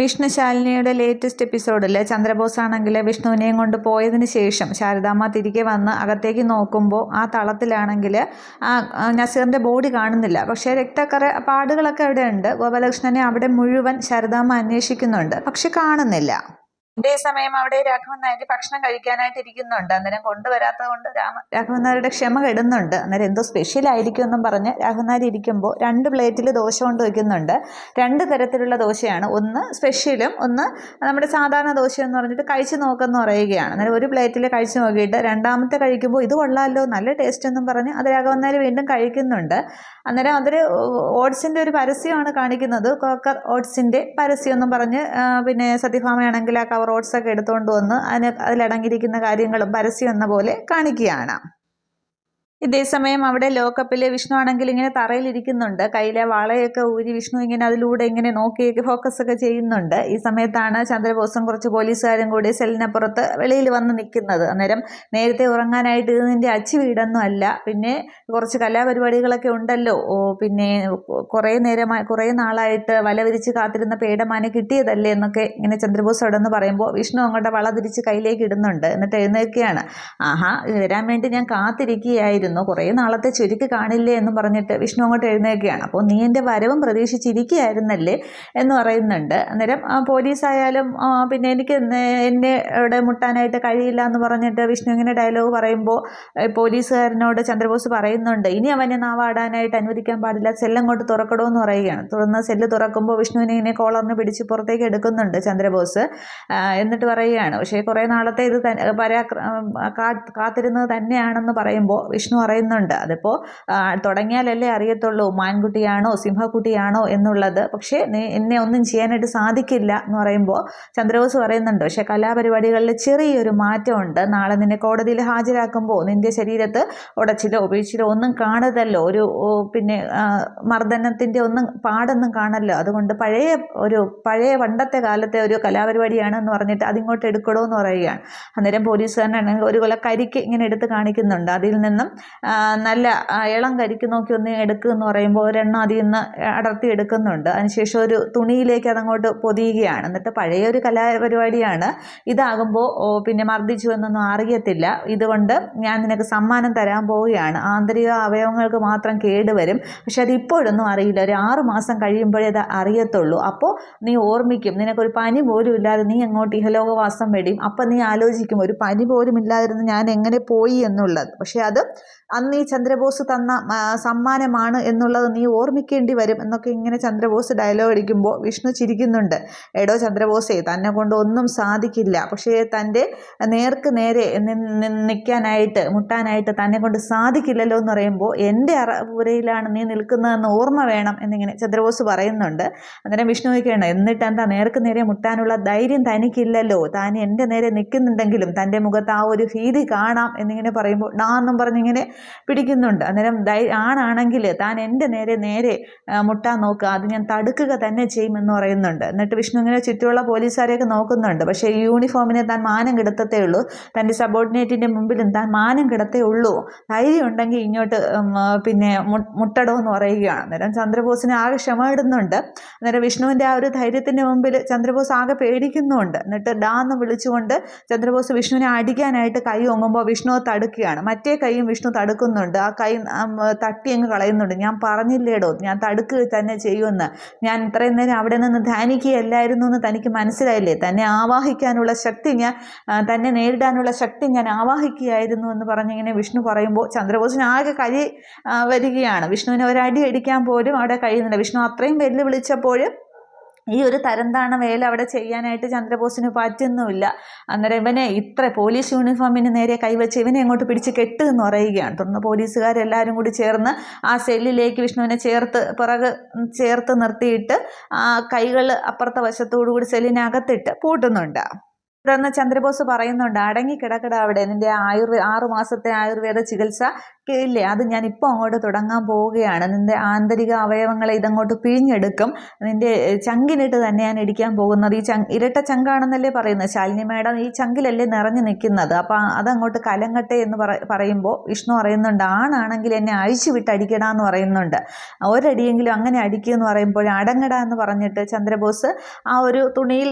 വിഷ്ണുശാലിനിയുടെ latest എപ്പിസോഡിൽ ചന്ദ്രബോസ് ആണെങ്കിൽ വിഷ്ണുവിനെയും കൊണ്ട് പോയതിന് ശേഷം ശാരദാമ്മ തിരികെ വന്ന് അകത്തേക്ക് നോക്കുമ്പോൾ ആ തളത്തിലാണെങ്കിൽ നസീറിൻ്റെ ബോഡി കാണുന്നില്ല. പക്ഷേ രക്തക്കറ പാടുകളൊക്കെ അവിടെ ഉണ്ട്. ഗോപാലകൃഷ്ണനെ അവിടെ മുഴുവൻ ശാരദാമ്മ അന്വേഷിക്കുന്നുണ്ട്, പക്ഷെ കാണുന്നില്ല. സമയം അവിടെ രാഘവൻ നായർ ഭക്ഷണം കഴിക്കാനായിട്ട് ഇരിക്കുന്നുണ്ട്. അന്നേരം കൊണ്ടുവരാത്തത് കൊണ്ട് രാഘവൻ നായരുടെ ക്ഷമ കെടുന്നുണ്ട്. അന്നേരം എന്തോ സ്പെഷ്യൽ ആയിരിക്കും എന്നും പറഞ്ഞ് രാഘവൻ നായർ ഇരിക്കുമ്പോൾ 2 പ്ലേറ്റിൽ ദോശ കൊണ്ട് വയ്ക്കുന്നുണ്ട്. 2 തരത്തിലുള്ള ദോശയാണ്, ഒന്ന് സ്പെഷ്യലും ഒന്ന് നമ്മുടെ സാധാരണ ദോശ എന്ന് പറഞ്ഞിട്ട് കഴിച്ച് നോക്കെന്ന് പറയുകയാണ്. അന്നേരം ഒരു പ്ലേറ്റിൽ കഴിച്ച് നോക്കിയിട്ട് രണ്ടാമത്തെ കഴിക്കുമ്പോൾ ഇത് കൊള്ളാമല്ലോ, നല്ല ടേസ്റ്റ് എന്നും പറഞ്ഞ് അത് രാഘവൻ നായർ വീണ്ടും കഴിക്കുന്നുണ്ട്. അന്നേരം അതൊരു ഓട്സിൻ്റെ ഒരു പരസ്യമാണ് കാണിക്കുന്നത്. കോക്കർ ഓട്സിൻ്റെ പരസ്യം എന്നും പറഞ്ഞ് പിന്നെ സത്യഭാമയാണെങ്കിൽ ആ കവർ ഓട്സൊക്കെ എടുത്തുകൊണ്ട് വന്ന് അതിലടങ്ങിയിരിക്കുന്ന കാര്യങ്ങളും പരസ്യം എന്ന പോലെ കാണിക്കുകയാണ്. ഇതേസമയം അവിടെ ലോക്കപ്പിൽ വിഷ്ണു ആണെങ്കിൽ ഇങ്ങനെ തറയിലിരിക്കുന്നുണ്ട്. കയ്യിലെ വളയൊക്കെ ഊരി വിഷ്ണു ഇങ്ങനെ അതിലൂടെ ഇങ്ങനെ നോക്കിയൊക്കെ ഫോക്കസ് ഒക്കെ ചെയ്യുന്നുണ്ട്. ഈ സമയത്താണ് ചന്ദ്രബോസും കുറച്ച് പോലീസുകാരും കൂടി സെല്ലിനപ്പുറത്ത് വെളിയിൽ വന്ന് നിൽക്കുന്നത്. അന്നേരം നേരത്തെ ഉറങ്ങാനായിട്ട് ഇത് നിൻ്റെ അച്ചി വീടൊന്നും അല്ല, പിന്നെ കുറച്ച് കലാപരിപാടികളൊക്കെ ഉണ്ടല്ലോ, പിന്നെ കുറേ നാളായിട്ട് വല വിരിച്ച് കാത്തിരുന്ന പേടമാനെ കിട്ടിയതല്ലേ എന്നൊക്കെ ഇങ്ങനെ ചന്ദ്രബോസ് അവിടെ നിന്ന് പറയുമ്പോൾ വിഷ്ണു അങ്ങോട്ട് വള തിരിച്ച് കയ്യിലേക്ക് ഇടുന്നുണ്ട്. എന്നിട്ട് എഴുന്നേൽക്കുകയാണ്. ആഹാ, വരാൻ വേണ്ടി ഞാൻ കാത്തിരിക്കുകയായിരുന്നു, കുറേ നാളത്തെ ചുരുക്ക് കാണില്ലേ എന്ന് പറഞ്ഞിട്ട് വിഷ്ണു അങ്ങോട്ട് എഴുന്നേൽക്കുകയാണ്. അപ്പോൾ നീ എൻ്റെ വരവും പ്രതീക്ഷിച്ചിരിക്കുകയായിരുന്നല്ലേ എന്ന് പറയുന്നുണ്ട്. അന്നേരം പോലീസായാലും പിന്നെ എനിക്ക് എന്നെ ഇവിടെ മുട്ടാനായിട്ട് കഴിയില്ല എന്ന് പറഞ്ഞിട്ട് വിഷ്ണു ഇങ്ങനെ ഡയലോഗ് പറയുമ്പോൾ പോലീസുകാരനോട് ചന്ദ്രബോസ് പറയുന്നുണ്ട്, ഇനി അവനെ നാവാടാനായിട്ട് അനുവദിക്കാൻ പാടില്ല, സെല്ലങ്ങോട്ട് തുറക്കടോ എന്ന് പറയുകയാണ്. തുടർന്ന് സെല്ല് തുറക്കുമ്പോൾ വിഷ്ണുവിനെ ഇങ്ങനെ കോളറിന് പിടിച്ച് പുറത്തേക്ക് എടുക്കുന്നുണ്ട് ചന്ദ്രബോസ്. എന്നിട്ട് പറയുകയാണ്, പക്ഷേ കുറേ നാളത്തെ ഇത് കാത്തിരുന്നത് തന്നെയാണെന്ന് പറയുമ്പോൾ വിഷ്ണു പറയുന്നുണ്ട്, അതിപ്പോൾ തുടങ്ങിയാലല്ലേ അറിയത്തുള്ളൂ മാൻകുട്ടിയാണോ സിംഹക്കുട്ടിയാണോ എന്നുള്ളത്, പക്ഷേ എന്നെ ഒന്നും ചെയ്യാനായിട്ട് സാധിക്കില്ല എന്ന് പറയുമ്പോൾ ചന്ദ്രബോസ് പറയുന്നുണ്ട്, പക്ഷേ കലാപരിപാടികളിൽ ചെറിയൊരു മാറ്റമുണ്ട്. നാളെ നിന്നെ കോടതിയിൽ ഹാജരാക്കുമ്പോൾ നിൻ്റെ ശരീരത്ത് ഉടച്ചിലോ വീഴ്ചയിലോ ഒന്നും കാണരുതല്ലോ, ഒരു പിന്നെ മർദ്ദനത്തിൻ്റെ ഒന്നും പാടൊന്നും കാണല്ലോ, അതുകൊണ്ട് പഴയ പണ്ടത്തെ കാലത്തെ ഒരു കലാപരിപാടിയാണ് എന്ന് പറഞ്ഞിട്ട് അതിങ്ങോട്ട് എടുക്കണോ എന്ന് പറയുകയാണ്. അന്നേരം പോലീസുകാരനാണെങ്കിൽ ഒരു കൊല കരിക്ക് ഇങ്ങനെ എടുത്ത് കാണിക്കുന്നുണ്ട്. അതിൽ നിന്നും നല്ല ഇളം കരിക്ക് നോക്കി ഒന്ന് എടുക്കുക എന്ന് പറയുമ്പോൾ ഒരെണ്ണം അതിൽ നിന്ന് അടർത്തി എടുക്കുന്നുണ്ട്. അതിനുശേഷം ഒരു തുണിയിലേക്ക് അതങ്ങോട്ട് പൊതിയുകയാണ്. എന്നിട്ട് പഴയൊരു കലാപരിപാടിയാണ്, ഇതാകുമ്പോൾ പിന്നെ മർദ്ദിച്ചു എന്നൊന്നും അറിയത്തില്ല, ഇതുകൊണ്ട് ഞാൻ നിനക്ക് സമ്മാനം തരാൻ പോവുകയാണ്, ആന്തരിക അവയവങ്ങൾക്ക് മാത്രം കേടുവരും, പക്ഷെ അത് ഇപ്പോഴൊന്നും അറിയില്ല, ഒരു 6 മാസം കഴിയുമ്പോഴേ അത് അറിയത്തുള്ളൂ, അപ്പോൾ നീ ഓർമ്മിക്കും, നിനക്കൊരു പനി പോലും ഇല്ലാതെ നീ അങ്ങോട്ട് ഇഹലോകവാസം വെടിയും, അപ്പം നീ ആലോചിക്കും ഒരു പനി പോലും ഇല്ലാതിരുന്ന് ഞാൻ എങ്ങനെ പോയി എന്നുള്ളത്, പക്ഷെ അത് അന്ന് ഈ ചന്ദ്രബോസ് തന്ന സമ്മാനമാണ് എന്നുള്ളത് നീ ഓർമ്മിക്കേണ്ടി വരും എന്നൊക്കെ ഇങ്ങനെ ചന്ദ്രബോസ് ഡയലോഗ് അടിക്കുമ്പോൾ വിഷ്ണു ചിരിക്കുന്നുണ്ട്. എടോ ചന്ദ്രബോസേ, തന്നെ കൊണ്ട് ഒന്നും സാധിക്കില്ല, പക്ഷേ തൻ്റെ നേർക്ക് നേരെ മുട്ടാനായിട്ട് തന്നെ കൊണ്ട് സാധിക്കില്ലല്ലോ എന്ന് പറയുമ്പോൾ എൻ്റെ പുരയിലാണ് നീ നിൽക്കുന്നതെന്ന് ഓർമ്മ വേണം എന്നിങ്ങനെ ചന്ദ്രബോസ് പറയുന്നുണ്ട്. അന്നേരം വിഷ്ണു ചോദിക്കുകയാണ്, എന്നിട്ട് എന്താ നേർക്ക് നേരെ മുട്ടാനുള്ള ധൈര്യം തനിക്കില്ലല്ലോ, താൻ എൻ്റെ നേരെ നിൽക്കുന്നുണ്ടെങ്കിലും തൻ്റെ മുഖത്ത് ആ ഒരു ഭീതി കാണാം എന്നിങ്ങനെ പറയുമ്പോൾ എന്നും പറഞ്ഞിങ്ങനെ പിടിക്കുന്നുണ്ട്. അന്നേരം ആണാണെങ്കിൽ താൻ എൻ്റെ നേരെ മുട്ടാൻ നോക്കുക, അത് ഞാൻ തടുക്കുക തന്നെ ചെയ്യുമെന്ന് പറയുന്നുണ്ട്. എന്നിട്ട് വിഷ്ണു ഇങ്ങനെ ചുറ്റുമുള്ള പോലീസുകാരെയൊക്കെ നോക്കുന്നുണ്ട്. പക്ഷേ ഈ യൂണിഫോമിനെ താൻ മാനം കിടത്തത്തേ ഉള്ളൂ, തൻ്റെ സബോർഡിനേറ്റിൻ്റെ മുമ്പിലും താൻ മാനം കിടത്തേ ഉള്ളൂ, ധൈര്യം ഉണ്ടെങ്കിൽ ഇങ്ങോട്ട് പിന്നെ മുട്ടടോ എന്ന് പറയുകയാണ്. അന്നേരം ചന്ദ്രബോസിനെ ആകെ ക്ഷമയിടുന്നുണ്ട്. അന്നേരം വിഷ്ണുവിൻ്റെ ആ ഒരു ധൈര്യത്തിൻ്റെ മുമ്പിൽ ചന്ദ്രബോസ് ആകെ പേടിക്കുന്നുമുണ്ട്. എന്നിട്ട് എന്ന് വിളിച്ചുകൊണ്ട് ചന്ദ്രബോസ് വിഷ്ണുവിനെ അടിക്കാനായിട്ട് കൈ ഓങ്ങുമ്പോൾ വിഷ്ണു തടുക്കുകയാണ്. മറ്റേ കൈയും വിഷ്ണു തടുക്കുന്നുണ്ട്. ആ കൈ തട്ടി അങ്ങ് കളയുന്നുണ്ട്. ഞാൻ പറഞ്ഞില്ലേടോ, ഞാൻ തടുക്കുക തന്നെ ചെയ്യുമെന്ന്, ഞാൻ ഇത്രയും നേരം അവിടെ നിന്ന് ധ്യാനിക്കുകയല്ലായിരുന്നു എന്ന് തനിക്ക് മനസ്സിലായില്ലേ, തന്നെ ആവാഹിക്കാനുള്ള ശക്തി തന്നെ നേരിടാനുള്ള ശക്തി ഞാൻ ആവാഹിക്കുകയായിരുന്നു എന്ന് പറഞ്ഞിങ്ങനെ വിഷ്ണു പറയുമ്പോൾ ചന്ദ്രബോസിന് ആകെ കരി വരികയാണ്. വിഷ്ണുവിനെ ഒരടി അടിക്കാൻ പോലും അവിടെ കഴിയുന്നില്ല. വിഷ്ണു അത്രയും വെല്ലുവിളിച്ചപ്പോൾ ഈ ഒരു തരംതാണ വേല അവിടെ ചെയ്യാനായിട്ട് ചന്ദ്രബോസിന് പറ്റുന്നുമില്ല. അന്നേരം ഇവനെ പോലീസ് യൂണിഫോമിന് നേരെ കൈവച്ച് ഇവനെ അങ്ങോട്ട് പിടിച്ച് കെട്ട് എന്ന് പറയുകയാണ്. തുടർന്ന് പോലീസുകാരെല്ലാവരും കൂടി ചേർന്ന് ആ സെല്ലിലേക്ക് വിഷ്ണുവിനെ ചേർത്ത് നിർത്തിയിട്ട് കൈകൾ അപ്പുറത്തെ വശത്തോടു കൂടി സെല്ലിനകത്തിട്ട് പൂട്ടുന്നുണ്ട്. തുടർന്ന് ചന്ദ്രബോസ് പറയുന്നുണ്ട്, അടങ്ങി കിടക്കട അവിടെ, നിൻ്റെ 6 മാസത്തെ ആയുർവേദ ചികിത്സ ഇല്ലേ അത് ഞാനിപ്പോൾ അങ്ങോട്ട് തുടങ്ങാൻ പോവുകയാണ്, നിൻ്റെ ആന്തരിക അവയവങ്ങളെ ഇതങ്ങോട്ട് പിഴിഞ്ഞെടുക്കും, നിൻ്റെ ചങ്കിനിട്ട് തന്നെ ഞാൻ ഇടിക്കാൻ പോകുന്നത്. ഈ ഇരട്ട ചങ്കാണെന്നല്ലേ പറയുന്നത്, ശാലിനി മേഡം ഈ ചങ്കിലല്ലേ നിറഞ്ഞു നിൽക്കുന്നത്, അപ്പം അതങ്ങോട്ട് കലങ്ങട്ടെ എന്ന് പറയുമ്പോൾ വിഷ്ണു പറയുന്നുണ്ട്, ആണാണെങ്കിൽ എന്നെ അഴിച്ചു വിട്ട് അടിക്കടാന്ന് പറയുന്നുണ്ട്, ഒരടിയെങ്കിലും അങ്ങനെ അടിക്കുമെന്ന് പറയുമ്പോൾ അടങ്ങട എന്ന് പറഞ്ഞിട്ട് ചന്ദ്രബോസ് ആ ഒരു തുണിയിൽ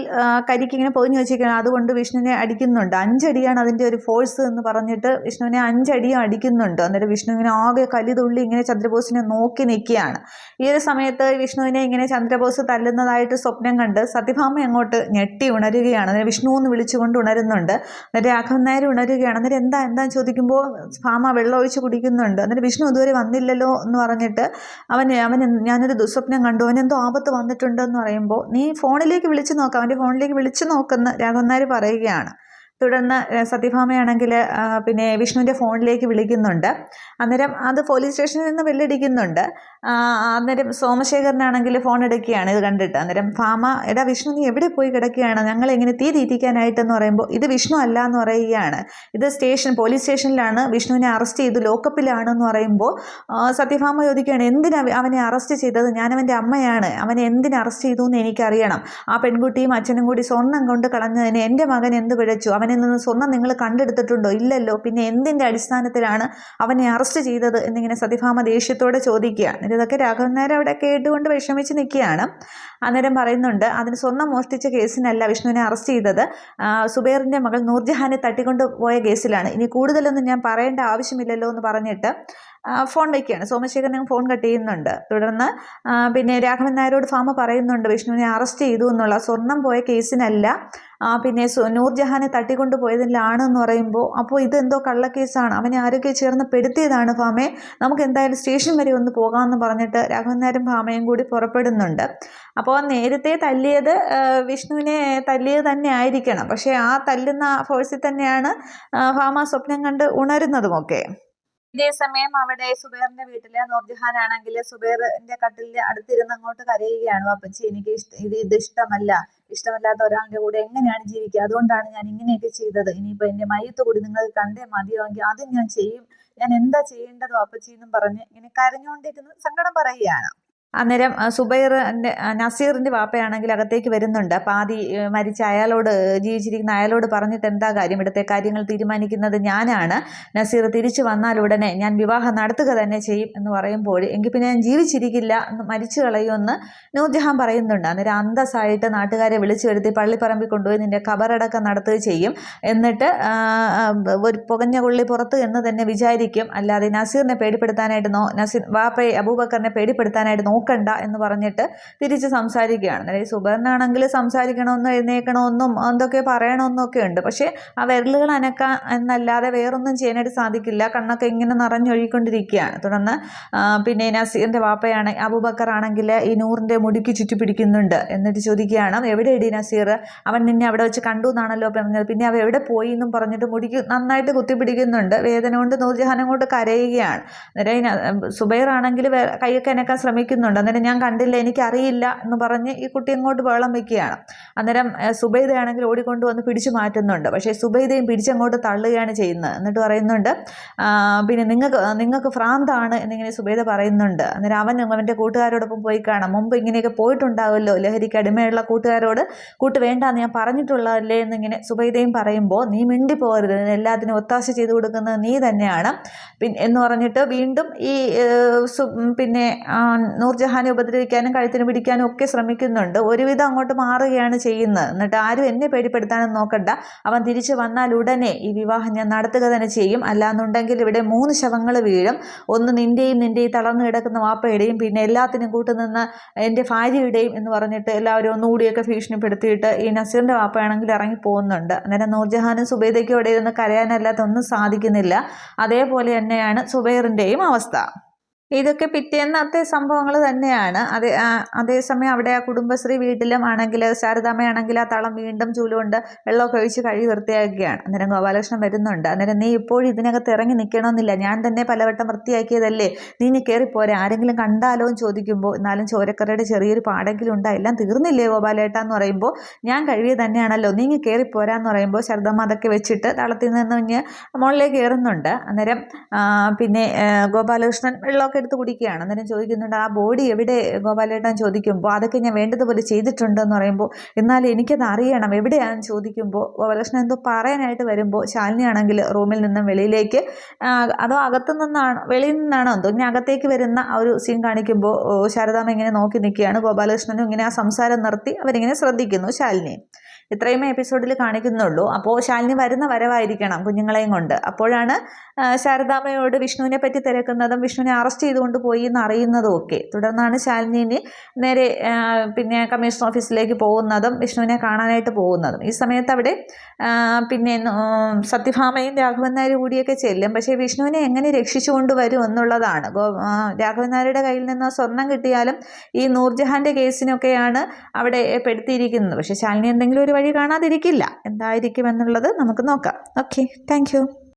കരിക്ക് ഇങ്ങനെ പൊതിഞ്ഞ് വെച്ചിരിക്കുകയാണ്, അതുകൊണ്ട് വിഷ്ണുവിനെ അടിക്കുന്നുണ്ട്. 5 അടിയാണ് അതിൻ്റെ ഒരു ഫോഴ്സ് എന്ന് പറഞ്ഞിട്ട് വിഷ്ണുവിനെ 5 അടിയും അടിക്കുന്നുണ്ട്. അന്നേരം വിഷ്ണു ഇങ്ങനെ ആകെ കലിതുള്ളി ഇങ്ങനെ ചന്ദ്രബോസിനെ നോക്കി നിൽക്കുകയാണ്. ഈ ഒരു സമയത്ത് വിഷ്ണുവിനെ ഇങ്ങനെ ചന്ദ്രബോസ് തല്ലുന്നതായിട്ട് സ്വപ്നം കണ്ട് സത്യഭാമ അങ്ങോട്ട് ഞെട്ടി ഉണരുകയാണ്. അന്നേരം വിഷ്ണു എന്ന് വിളിച്ചുകൊണ്ട് ഉണരുന്നുണ്ട്. അന്നേരം രാഘവൻ നായർ ഉണരുകയാണ്. അന്നേരം എന്താ ചോദിക്കുമ്പോൾ ഭാമ വെള്ളം ഒഴിച്ച് കുടിക്കുന്നുണ്ട്. അന്നേരം വിഷ്ണു ഇതുവരെ വന്നില്ലല്ലോ എന്ന് പറഞ്ഞിട്ട് അവൻ ഞാനൊരു ദുസ്വപ്നം കണ്ടു, അവനെന്തോ ആപത്ത് വന്നിട്ടുണ്ടെന്ന് പറയുമ്പോൾ നീ ഫോണിലേക്ക് വിളിച്ചു നോക്കാം, അവൻ്റെ ഫോണിലേക്ക് വിളിച്ചു നോക്കുമെന്ന് രാഘവൻ നായർ പറയുകയാണ്. തുടർന്ന് സത്യഭാമയാണെങ്കിൽ പിന്നെ വിഷ്ണുവിൻ്റെ ഫോണിലേക്ക് വിളിക്കുന്നുണ്ട്. അന്നേരം അത് പോലീസ് സ്റ്റേഷനിൽ നിന്ന് ബെല്ലടിക്കുന്നുണ്ട്. അന്നേരം സോമശേഖരനാണെങ്കിൽ ഫോൺ എടുക്കുകയാണ് ഇത് കണ്ടിട്ട്. അന്നേരം ഭാമ, എടാ വിഷ്ണു നീ എവിടെ പോയി കിടക്കുകയാണ്, ഞങ്ങളെങ്ങനെ തീ തീറ്റിക്കാനായിട്ടെന്ന് പറയുമ്പോൾ ഇത് വിഷ്ണു അല്ല എന്ന് പറയുകയാണ്. ഇത് പോലീസ് സ്റ്റേഷനിലാണ്, വിഷ്ണുവിനെ അറസ്റ്റ് ചെയ്തു ലോക്കപ്പിലാണെന്ന് പറയുമ്പോൾ സത്യഭാമ ചോദിക്കുകയാണ്, എന്തിനാ അവനെ അറസ്റ്റ് ചെയ്തത്, ഞാനവൻ്റെ അമ്മയാണ്, അവനെ എന്തിനു അറസ്റ്റ് ചെയ്തു എന്ന് എനിക്കറിയണം, ആ പെൺകുട്ടിയും അച്ഛനും കൂടി സ്വർണ്ണം കൊണ്ട് കളഞ്ഞതിന് എൻ്റെ മകൻ എന്ത് പിഴച്ചു, അവനിൽ നിന്ന് സ്വർണ്ണം നിങ്ങൾ കണ്ടെടുത്തിട്ടുണ്ടോ, ഇല്ലല്ലോ, പിന്നെ എന്തിൻ്റെ അടിസ്ഥാനത്തിലാണ് അവനെ അറസ്റ്റ് ചെയ്തത് എന്നിങ്ങനെ സത്യഭാമ ദേഷ്യത്തോടെ ചോദിക്കുകയാണ്. ഇതൊക്കെ രാഘവൻ നായർ അവിടെ കേട്ടുകൊണ്ട് വിഷമിച്ച് നിൽക്കുകയാണ്. അന്നേരം പറയുന്നുണ്ട്, അതിന് സ്വർണ്ണം മോഷ്ടിച്ച കേസിനല്ല വിഷ്ണുവിനെ അറസ്റ്റ് ചെയ്തത്, സുബൈറിൻ്റെ മകൾ നൂർജഹാനെ തട്ടിക്കൊണ്ട് പോയ കേസിലാണ്, ഇനി കൂടുതലൊന്നും ഞാൻ പറയേണ്ട ആവശ്യമില്ലല്ലോ എന്ന് പറഞ്ഞിട്ട് ഫോൺ വയ്ക്കുകയാണ്. സോമശേഖരൻ ഫോൺ കട്ട് ചെയ്യുന്നുണ്ട്. തുടർന്ന് പിന്നെ രാഘവൻ നായരോട് ഭാമ പറയുന്നുണ്ട്, വിഷ്ണുവിനെ അറസ്റ്റ് ചെയ്തു എന്നുള്ള, സ്വർണം പോയ കേസിനല്ല, പിന്നെ നൂർജഹാനെ തട്ടിക്കൊണ്ട് പോയതിലാണെന്ന് പറയുമ്പോൾ അപ്പോൾ ഇതെന്തോ കള്ളക്കേസാണ്, അവനെ ആരൊക്കെ ചേർന്ന് പെടുത്തിയതാണ് ഭാമയെ, നമുക്ക് എന്തായാലും സ്റ്റേഷൻ വരെ ഒന്ന് പോകാമെന്ന് പറഞ്ഞിട്ട് രാഘവൻ നായരും ഭാമയും കൂടി പുറപ്പെടുന്നുണ്ട്. അപ്പോൾ നേരത്തെ തല്ലിയത് വിഷ്ണുവിനെ തല്ലിയത് തന്നെ ആയിരിക്കണം, പക്ഷേ ആ തല്ലുന്ന ഫോഴ്സിൽ തന്നെയാണ് ഭാമ സ്വപ്നം കണ്ട് ഉണരുന്നതുമൊക്കെ. ഇതേ സമയം അവിടെ സുബൈറിന്റെ വീട്ടില് നൂർജഹാൻ ആണെങ്കിൽ സുബൈറിന്റെ കട്ടിലിൽ അടുത്തിരുന്ന് അങ്ങോട്ട് കരയുകയാണ്, അപ്പച്ചി എനിക്ക് ഇത് ഇഷ്ടമല്ലാത്ത ഒരാളുടെ കൂടെ എങ്ങനെയാണ് ജീവിക്കുക, അതുകൊണ്ടാണ് ഞാൻ ഇങ്ങനെയൊക്കെ ചെയ്തത്, ഇനിയിപ്പോൾ എൻ്റെ മയ്യത്ത് കൂടി നിങ്ങൾക്ക് കണ്ടേ മതിയാമെങ്കിൽ അതും ഞാൻ ചെയ്യും, ഞാൻ എന്താ ചെയ്യേണ്ടതോ അപ്പച്ചി എന്നും പറഞ്ഞ് ഇങ്ങനെ കരഞ്ഞുകൊണ്ടിരുന്ന് സങ്കടം പറയുകയാണ്. അന്നേരം നസീറിൻ്റെ വാപ്പയാണെങ്കിൽ അകത്തേക്ക് വരുന്നുണ്ട്. പാതി മരിച്ച അയാളോട്, ജീവിച്ചിരിക്കുന്ന അയാളോട് പറഞ്ഞിട്ട് എന്താ കാര്യം, ഇവിടുത്തെ കാര്യങ്ങൾ തീരുമാനിക്കുന്നത് ഞാനാണ്, നസീർ തിരിച്ചു വന്നാൽ ഉടനെ ഞാൻ വിവാഹം നടത്തുക തന്നെ ചെയ്യും എന്ന് പറയുമ്പോൾ എങ്കിൽ പിന്നെ ഞാൻ ജീവിച്ചിരിക്കില്ല, മരിച്ചു കളയുമെന്ന് നൂർജഹാൻ പറയുന്നുണ്ട്. അന്നേരം അന്തസ്സായിട്ട് നാട്ടുകാരെ വിളിച്ചു വരുത്തി പള്ളിപ്പറമ്പിൽ കൊണ്ടുപോയി നിൻ്റെ ഖബറടക്കം നടത്തുകയും ചെയ്യും, എന്നിട്ട് ഒരു പുകഞ്ഞ കൊള്ളി പുറത്ത് എന്ന് തന്നെ വിചാരിക്കും, അല്ലാതെ നസീറിനെ പേടിപ്പെടുത്താനായിട്ട് നസീർ വാപ്പയെ അബൂബക്കറിനെ പേടിപ്പെടുത്താനായിട്ട് നോക്കണ്ട എന്ന് പറഞ്ഞിട്ട് തിരിച്ച് സംസാരിക്കുകയാണ്. അതായത് സുബൈറിനാണെങ്കിൽ സംസാരിക്കണമെന്നും എഴുന്നേക്കണമെന്നും എന്തൊക്കെ പറയണമെന്നൊക്കെ ഉണ്ട്, പക്ഷേ ആ വിരലുകൾ അനക്കാൻ എന്നല്ലാതെ വേറൊന്നും ചെയ്യാനായിട്ട് സാധിക്കില്ല, കണ്ണൊക്കെ ഇങ്ങനെ നിറഞ്ഞൊഴുകിക്കൊണ്ടിരിക്കുകയാണ്. തുടർന്ന് പിന്നെ നസീറിൻ്റെ വാപ്പയാണ് അബൂബക്കർ ആണെങ്കിൽ ഈ നൂറിൻ്റെ മുടിക്ക് ചുറ്റി പിടിക്കുന്നുണ്ട്. എന്നിട്ട് ചോദിക്കുകയാണ്, എവിടെ ഇടി നസീർ, അവൻ നിന്നെ അവിടെ വെച്ച് കണ്ടു എന്നാണല്ലോ പറഞ്ഞത്, പിന്നെ അവ എവിടെ പോയി എന്നും പറഞ്ഞിട്ട് മുടിക്ക് നന്നായിട്ട് കുത്തിപ്പിടിക്കുന്നുണ്ട്. വേദന കൊണ്ട് നൂർജഹാൻ അങ്ങോട്ട് കരയുകയാണ്. അന്നേരം സുബൈർ ആണെങ്കിൽ കൈയൊക്കെ അനക്കാൻ ശ്രമിക്കുന്നുണ്ട്. അന്നേരം ഞാൻ കണ്ടില്ല, എനിക്കറിയില്ല എന്ന് പറഞ്ഞ് ഈ കുട്ടി അങ്ങോട്ട് വെള്ളം വെക്കുകയാണ്. അന്നേരം സുബൈദയാണെങ്കിൽ ഓടിക്കൊണ്ട് വന്ന് പിടിച്ചു മാറ്റുന്നുണ്ട്, പക്ഷേ സുബൈദയും പിടിച്ചങ്ങോട്ട് തള്ളുകയാണ് ചെയ്യുന്നത്. എന്നിട്ട് പറയുന്നുണ്ട്, പിന്നെ നിങ്ങൾക്ക് ഭ്രാന്താണ് എന്നിങ്ങനെ സുബൈദ പറയുന്നുണ്ട്. അന്നേരം അവൻ്റെ കൂട്ടുകാരോടൊപ്പം പോയി കാണാം, മുമ്പ് ഇങ്ങനെയൊക്കെ പോയിട്ടുണ്ടാവുമല്ലോ, ലഹരിക്ക് അടിമയുള്ള കൂട്ടുകാരോട് കൂട്ട് വേണ്ടാന്ന് ഞാൻ പറഞ്ഞിട്ടുള്ളതല്ലേ എന്നിങ്ങനെ സുബൈദയും പറയുമ്പോൾ നീ മിണ്ടി പോകരുത്, എല്ലാത്തിനും ഒത്താശ ചെയ്തു കൊടുക്കുന്നത് നീ തന്നെയാണ് എന്ന് പറഞ്ഞിട്ട് വീണ്ടും ഈ പിന്നെ നൂർജഹാനെ ഉപദ്രവിക്കാനും കഴുത്തിന് പിടിക്കാനും ഒക്കെ ശ്രമിക്കുന്നുണ്ട്. ഒരുവിധം അങ്ങോട്ട് മാറുകയാണ് ചെയ്യുന്നത്. എന്നിട്ട് ആരും എന്നെ പേടിപ്പെടുത്താനും നോക്കണ്ട, അവൻ തിരിച്ചു വന്നാൽ ഉടനെ ഈ വിവാഹം ഞാൻ നടത്തുക തന്നെ ചെയ്യും, അല്ലാന്നുണ്ടെങ്കിൽ ഇവിടെ 3 ശവങ്ങൾ വീഴും, ഒന്ന് നിൻ്റെയും തളർന്നു കിടക്കുന്ന വാപ്പയുടെയും പിന്നെ എല്ലാത്തിനും കൂട്ടുനിന്ന് എൻ്റെ ഭാര്യയുടെയും എന്ന് പറഞ്ഞിട്ട് എല്ലാവരും ഒന്നുകൂടിയൊക്കെ ഭീഷണിപ്പെടുത്തിയിട്ട് ഈ നസീറിൻ്റെ വാപ്പയാണെങ്കിൽ ഇറങ്ങി പോകുന്നുണ്ട്. അന്നേരം നൂർജഹാനും സുബൈദയ്ക്കും ഇവിടെ ഇരുന്ന് കരയാനല്ലാത്ത ഒന്നും സാധിക്കുന്നില്ല. അതേപോലെ തന്നെയാണ് സുബൈറിൻ്റെയും അവസ്ഥ. ഇതൊക്കെ പിറ്റേന്നത്തെ സംഭവങ്ങൾ തന്നെയാണ്. അതേസമയം അവിടെ ആ കുടുംബശ്രീ വീട്ടിലും ആണെങ്കിൽ ശാരദാമ്മയാണെങ്കിൽ ആ തളം വീണ്ടും ചൂലുകൊണ്ട് വെള്ളമൊക്കെ ഒഴിച്ച് കഴുകി വൃത്തിയാക്കുകയാണ്. അന്നേരം ഗോപാലകൃഷ്ണൻ വരുന്നുണ്ട്. അന്നേരം നീ ഇപ്പോഴും ഇതിനകത്ത് ഇറങ്ങി നിൽക്കണമെന്നില്ല, ഞാൻ തന്നെ പലവട്ടം വൃത്തിയാക്കിയതല്ലേ, നീ കയറിപ്പോരെ, ആരെങ്കിലും കണ്ടാലോ എന്ന് ചോദിക്കുമ്പോൾ എന്നാലും ചോരക്കറയുടെ ചെറിയൊരു പാടെങ്കിലും ഉണ്ടാ, എല്ലാം തീർന്നില്ലേ ഗോപാലേട്ടാന്ന് പറയുമ്പോൾ ഞാൻ കഴുകിയ തന്നെയാണല്ലോ, നീ കയറിപ്പോരാന്ന് പറയുമ്പോൾ ശാരദാമ്മ അതൊക്കെ വെച്ചിട്ട് തളത്തിൽ നിന്ന് മുകളിലേക്ക് കയറുന്നുണ്ട്. അന്നേരം പിന്നെ ഗോപാലകൃഷ്ണൻ വെള്ളമൊക്കെ എടുത്ത് കുടിക്കുകയാണ്. അന്നേരം ചോദിക്കുന്നുണ്ട് ആ ബോഡി എവിടെ ഗോപാലേട്ടൻ ചോദിക്കുമ്പോൾ അതൊക്കെ ഞാൻ വേണ്ടതുപോലെ ചെയ്തിട്ടുണ്ടെന്ന് പറയുമ്പോൾ എന്നാലും എനിക്കത് അറിയണം എവിടെയാണെന്ന് ചോദിക്കുമ്പോൾ ഗോപാലകൃഷ്ണൻ എന്തോ പറയാനായിട്ട് വരുമ്പോൾ ശാലിനി ആണെങ്കിൽ റൂമിൽ നിന്നും വെളിയിലേക്ക് അതോ അകത്തു നിന്നാണോ വെളിയിൽ നിന്നാണോ എന്തോ ഇങ്ങനെ അകത്തേക്ക് വരുന്ന ആ ഒരു സീൻ കാണിക്കുമ്പോൾ ശാരദാമ്മ ഇങ്ങനെ നോക്കി നിൽക്കുകയാണ്. ഗോപാലകൃഷ്ണനും ഇങ്ങനെ ആ സംസാരം നിർത്തി അവരിങ്ങനെ ശ്രദ്ധിക്കുന്നു ശാലിനി. ഇത്രയും എപ്പിസോഡിൽ കാണിക്കുന്നുള്ളൂ. അപ്പോൾ ശാലിനി വരുന്ന വരവായിരിക്കണം കുഞ്ഞുങ്ങളെയും കൊണ്ട്. അപ്പോഴാണ് ശാരദാമ്മയോട് വിഷ്ണുവിനെ പറ്റി തിരക്കുന്നതും വിഷ്ണുവിനെ അറസ്റ്റ് ചെയ്തുകൊണ്ട് പോയി എന്ന് അറിയുന്നതും ഒക്കെ. തുടർന്നാണ് ശാലിനി നേരെ പിന്നെ കമ്മീഷണർ ഓഫീസിലേക്ക് പോകുന്നതും വിഷ്ണുവിനെ കാണാനായിട്ട് പോകുന്നതും. ഈ സമയത്ത് അവിടെ പിന്നെ സത്യഭാമയും രാഘവൻ നായർ കൂടിയൊക്കെ ചെല്ലും. പക്ഷേ വിഷ്ണുവിനെ എങ്ങനെ രക്ഷിച്ചു കൊണ്ടുവരും എന്നുള്ളതാണ്. രാഘവൻ നായരുടെ കയ്യിൽ നിന്ന് സ്വർണം കിട്ടിയാലും ഈ നൂർജഹാൻ്റെ കേസിനൊക്കെയാണ് അവിടെ പെടുത്തിയിരിക്കുന്നത്. പക്ഷേ ശാലിനി എന്തെങ്കിലും ഒരു വഴി കാണാതിരിക്കില്ല. എന്തായിരിക്കും എന്നുള്ളത് നമുക്ക് നോക്കാം. Okay, thank